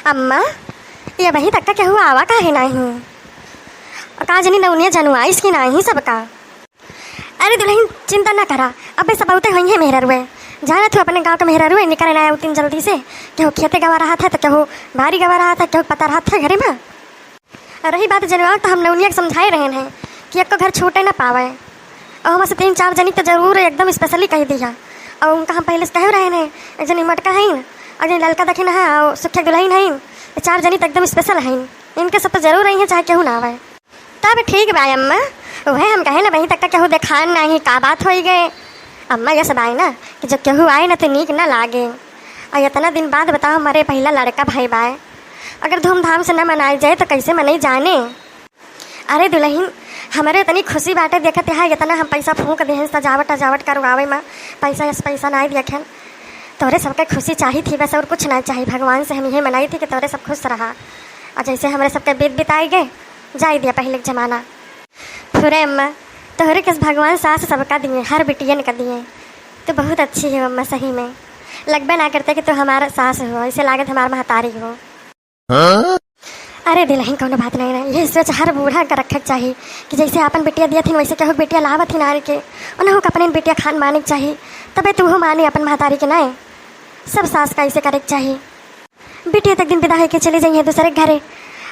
अम्मा ये वही तक का केहू आवा काहे नहीं का जनी नौनिया जनुआ इसकी नहीं सबका। अरे दुल्हन चिंता ना करा, अब सब बहुते हुई है मेहरा रुए जाना तू अपने गाँव का मेहरा रुए निकल आया उतनी जल्दी से। केहू खेते गवा रहा था तो केहू भारी गवा रहा था, केहू पता रहा था घरे में। रही बात जनुआ तो हम नौनिया के समझाए रहे हैं कि एक को घर छूटे ना पावे, और हम से 3-4 जनी तो जरूर एकदम स्पेशली कह दिया। और उनका हम पहले से कह रहे हैं एक जनी मटका है और जनी ललका देखी ना है और सुखिया दुल्हन है, 4 जनी तो एकदम स्पेशल हैं, इनके सब तो जरूर रही हैं चाहे केहू ना आवे। तब ठीक बा अम्मा, वह हम कहे ना वहीं तक का केहू देखा नहीं का बात हो गए। अम्मा ये सब आए ना कि जब केहू आए ना तो नीक ना लागे, और इतना दिन बाद बताओ हमारे पहला लड़का भाई बाए, अगर धूमधाम से ना मनाई जाए तो कैसे मनाई जाने। अरे दुल्हन हमारे इतनी खुशी बाटे देखते है, इतना हम पैसा फूंक दे सजावट करवावे में पैसा नहीं देखें। तोरे सबके खुशी चाहिए थी बस, और कुछ ना चाहिए। भगवान से हम यही मनाई थी कि तोरे सब खुश रहा, और जैसे हमारे सबके बीत बिताई गए जाए दिया पहले के ज़माना। फुरे अम्मा तोहरे किस भगवान सास सबका दिए, हर बिटियन का दिए, तो बहुत अच्छी है अम्मा। सही में लगबे ना करते कि तू हमारा सास हो, इसे लागत हमारा महतारी हो। अरे दिलही कोनो बात नहीं ना, ये सोच हर बूढ़ा का रखे चाहिए कि जैसे अपन बेटिया दिया थी वैसे कहूँ बेटिया लावत थी नारी के, उन्हें अपने बेटिया खान माने के चाहिए, तबे तू हो माने अपन महतारी के नाए। सब सास का ऐसे करे के चाहिए। बेटिया तक दिन विदा होकर चले जाइए दूसरे के घरे,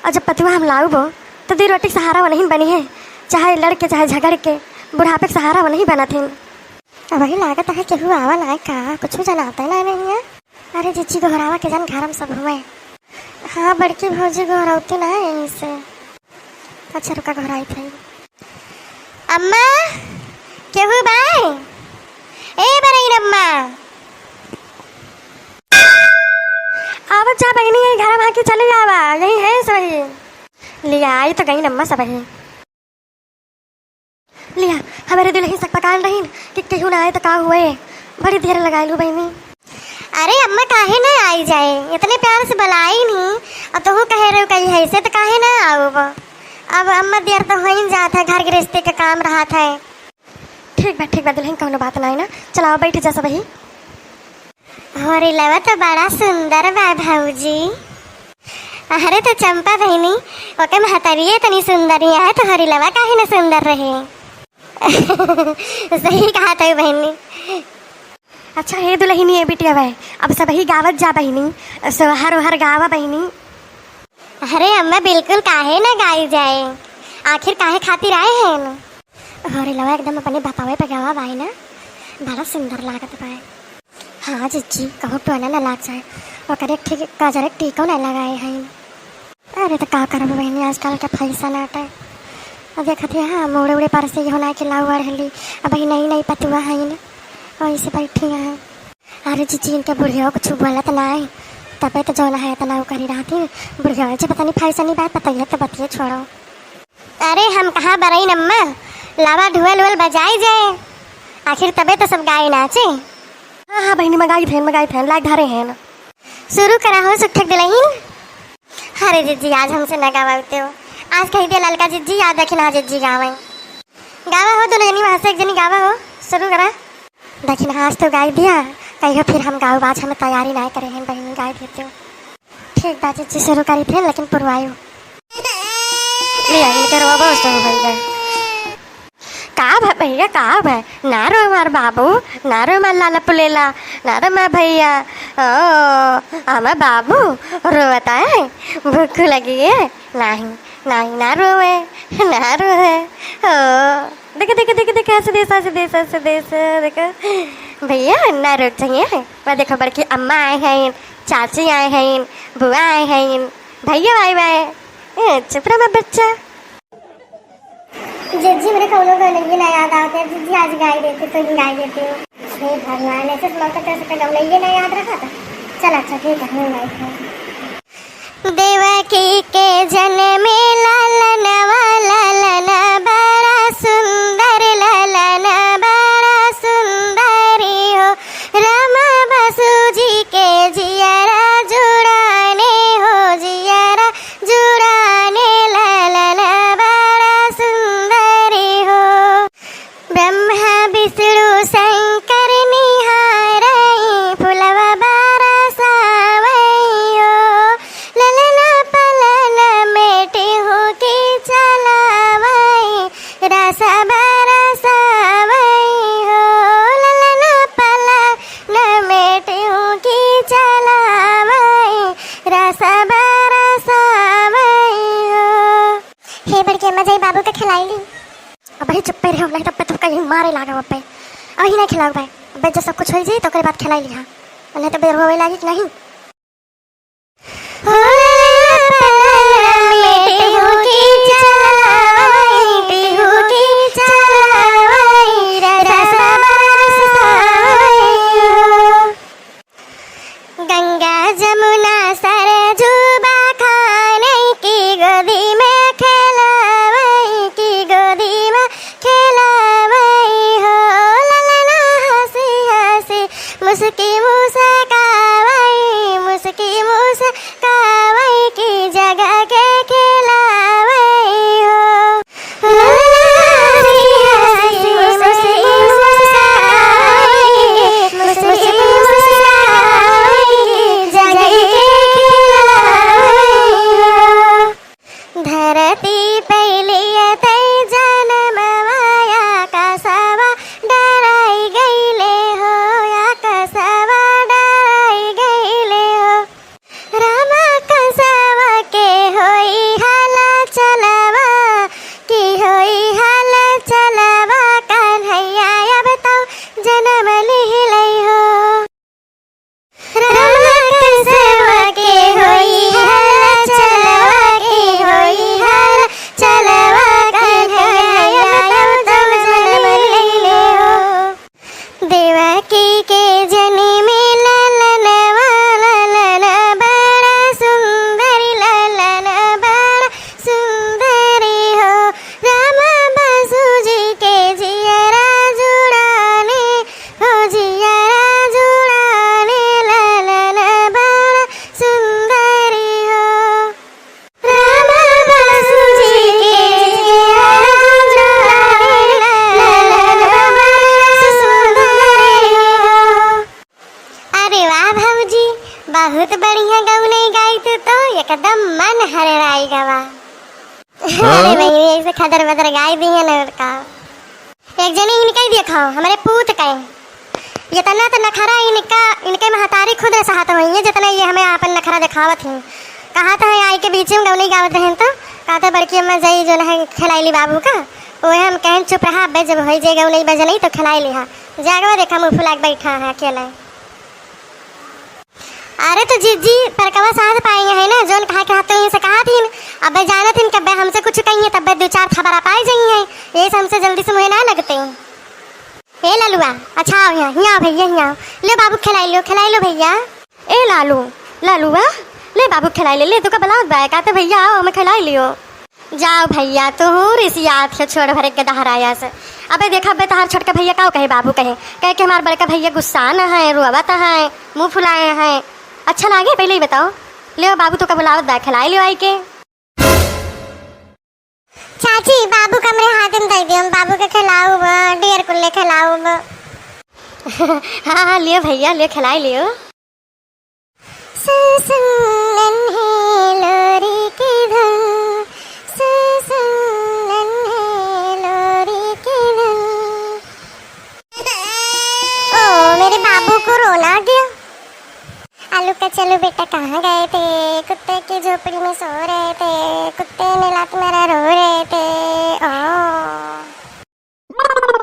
और जब पतुआ हम लाऊ बो तो 2 रोटी सहारा वो नहीं बनी है, चाहे लड़के चाहे झगड़ के बुढ़ापे के सहारा वो नहीं बना थी। अब वही लागत है केहू आवा ना का कुछ जनाता ना नहीं है। अरे जिच्ची दोहरावा के जन घर में सब हुए। हाँ बड़की भौजी घरौती ना यहीं से। अच्छा रुका घराई थी। अम्मा केहू बाय ए बरई अम्मा आवत जा बहनी घर वहाँ की चली जावा, यही है सही लिया आई तो गई अम्मा सब है लिया। हमारे दुल्हन सक पकाल रही कि केहू ना आए तो का हुए, बड़ी देर लगाई लू बहनी। अरे अम्मा काहे ना आई जाए, इतने प्यार से बुलाई नहीं और तुम कह रहे हो कहीं है से तो काहे ना आओ। अब अम्मा देर तो हो ही जाता है, घर गृहस्थी का काम रहा था। ठीक बा दुल्हन कोनो बात नहीं ना, चलाओ बैठ जा सब ही। हरिलवा तो बड़ा सुंदर बा भाऊजी। अरे तो चंपा बहनी ओके महतरिये तनी सुंदरी है तो हरिलवा काहे ना सुंदर रहे। सही कहा था बहनी। अच्छा हे दुल्हनी है बिटिया भाई, अब सब ही गावत जा बहनी, हर गावा बहनी। अरे अम्मा बिल्कुल काहे ना गाई जाए, आखिर काहे खातिर आए हैं ना। अरे लवा एकदम अपने बतावे पे गावा भाई ना, बड़ा सुंदर लागत पाए। हाँ जिज्जी कहो टोना ना लाग जाए, और करे ठीक काजरे टीको ना लगाए हैं। अरे तो का करब बहनी आजकल का फैसा नाटा। अब देखते हाँ मोड़े उड़े पर से होना कि लाऊ हली, अब नई पतुआ है ना ऐसे बैठी हैं। अरे जीजी इनके बुढ़िया कुछ बोलत ना है, तबे तो जो है तना करी रहा थी। बुढ़िया जी पता नहीं फैसा नहीं बात बताइए तो बतिए छोड़ो। अरे हम कहाँ बरई अम्मा, लावा ढुअल उल बजाई जाए, आखिर तबे तो सब गाय नाचे। हाँ बहनी मंगाई थे लाग धरे हैं ना। शुरू करा हो सुखक दिलहीन। अरे जीजी आज हमसे न गावाते हो, आज कही दिया ललका जीजी याद रखना जीजी गावे गावा हो तो नहीं वहाँ से एक जनी गावा हो शुरू करा। देखिन आज तो गाय दिया कहीं फिर हम गाँव बाज हमें तैयारी नहीं करे हैं बहनी गाय देते हो। ठीक बात जी शुरू करी थे लेकिन पुरवायु का भैया का भाई नारो मार बाबू नारो मार लाला पुलेला नारो मार भैया हमार बाबू रोता है भूख लगी है नहीं ना रोए ना रोए। देखो ऐसे देखो भैया ना रुक चाहिए। मैं देखो बड़की अम्मा आए हैं, चाची आए हैं, बुआ आए हैं, भैया आए हुए। चुप रहा मैं बच्चा। जिज्जी मेरे कौनों का नहीं ना याद आता है। जिज्जी आज गाय देती तो ही गाय देती हूँ। हे भगवान ऐसे मौका कैसे कर नहीं ये ना याद रखा था। चल अच्छा ठीक है गाय है। देवकी के जन्मे लालन बड़ा सुंदर लालन बड़ा सुंदरी हो रमा बसु जी के जियारा जुड़ाने हो जियारा जुड़ाने लालन बड़ा सुंदरी हो ब्रह्मा विष्णु शंकर निहारई फुलवा बारा सावई हो रस बरसावई हो। हे बड़के अम्मा जाई बाबू के खिलाई ली। अब ही चुप पे रहो, नहीं तब पे तो कहीं मारे लागा अब पे। अभी नहीं खिलाओ भाई, अब जब सब कुछ हो जाए तो ओकरे बाद खिलाई लिहा, नहीं तो बेर होवे लागी कि नहीं। गंगा जमुना सरजू बखाने की गोदी में खेलावई, की गोदी में खेलावई हो। ललना हंसी हंसी मुस्की मुस्कावई, मुस्की मुस्कावई की जगह के खिलावई हो। धरती पहलिया तई जनमवाया कसवा डराई गईले हो, या कसवा डराई गईले हो। रामा कसवा के होई हाल चलवा, की होई हाल चलवा कन्हैया अब तो जन्म लिहलै हो। रामा कसवा के होई हाल चलवा, की होई हाल चलवा कन्हैया अब तो जन्म लिहलै हो। देवकी के जन्मी ललनवा, ललन बड़ा सुंदरी, ललन बड़ा सुंदरी हो। रामा बासुजी के जियरा जुड़ाने हो, जियरा जुड़ाने ललन बड़ा सुंदरी हो। रामा बासुजी के जियरा जुड़ाने ललन बड़ा सुंदरी हो। अरे वाह भाऊजी, बहुत बढ़िया गौने गाई तो एकदम मन हरराई गवा। अरे भाई ऐसे खदर बदर गाई दी है लड़का। एक जनी इनका ही देखो, हमारे पूत का ये तना तो नखरा इनका, इनके महतारी खुद सहत हुई है जितना ये हमें आपन नखरा दिखावत है। कहा था आई के बीच में गौने गावत रहे तो कहा था बड़की अम्मा जाई जो है खिलाई बाबू का, वो हम कहें चुप रहा, अब जब हो जाए गौने बज नहीं तो खिलाई लिहा। जागवा देखा मुँह फुला के बैठा है अकेला। अरे तो जीजी परकवा साथ पाएंगे है ना, जोन कहा के हाथों से कहा थी अब जाना थी कब हमसे कुछ कहिए तब दो चार खबर आ पाई जाइए, ये हमसे जल्दी से मुझे ना लगते हैं। ए लालुआ अच्छा आओ यहाँ, यहाँ भैया यहाँ ले बाबू खिलाई लो भैया। ए लालू लालुआ ले बाबू खिलाई ले तो का बलावत बाय कहते भैया आओ हमें खिलाई लियो। जाओ भैया तू रिसियात है छोड़ भरे के दहराया से। अबे देखा बे तहार छोड़ के भैया का कहे बाबू कहे कि हमारे बड़का भैया गुस्सा न है, रोवत है, मुँह फुलाए हैं। अच्छा लागे पहले ही बताओ। ले बाबू तो का बुलावत बा खिलाई लियो आई के। चाची बाबू कमरे हाथ में दे दियो, बाबू के खिलाऊ डेर को ले खिलाऊ। हाँ हाँ लियो भैया ले खिलाई लियो। लोरी की धुन, लोरी की धुन। ओ मेरे बाबू को रोना गया। आलू का चलो बेटा कहाँ गए थे? कुत्ते की झोपड़ी में सो रहे थे, कुत्ते ने लात मार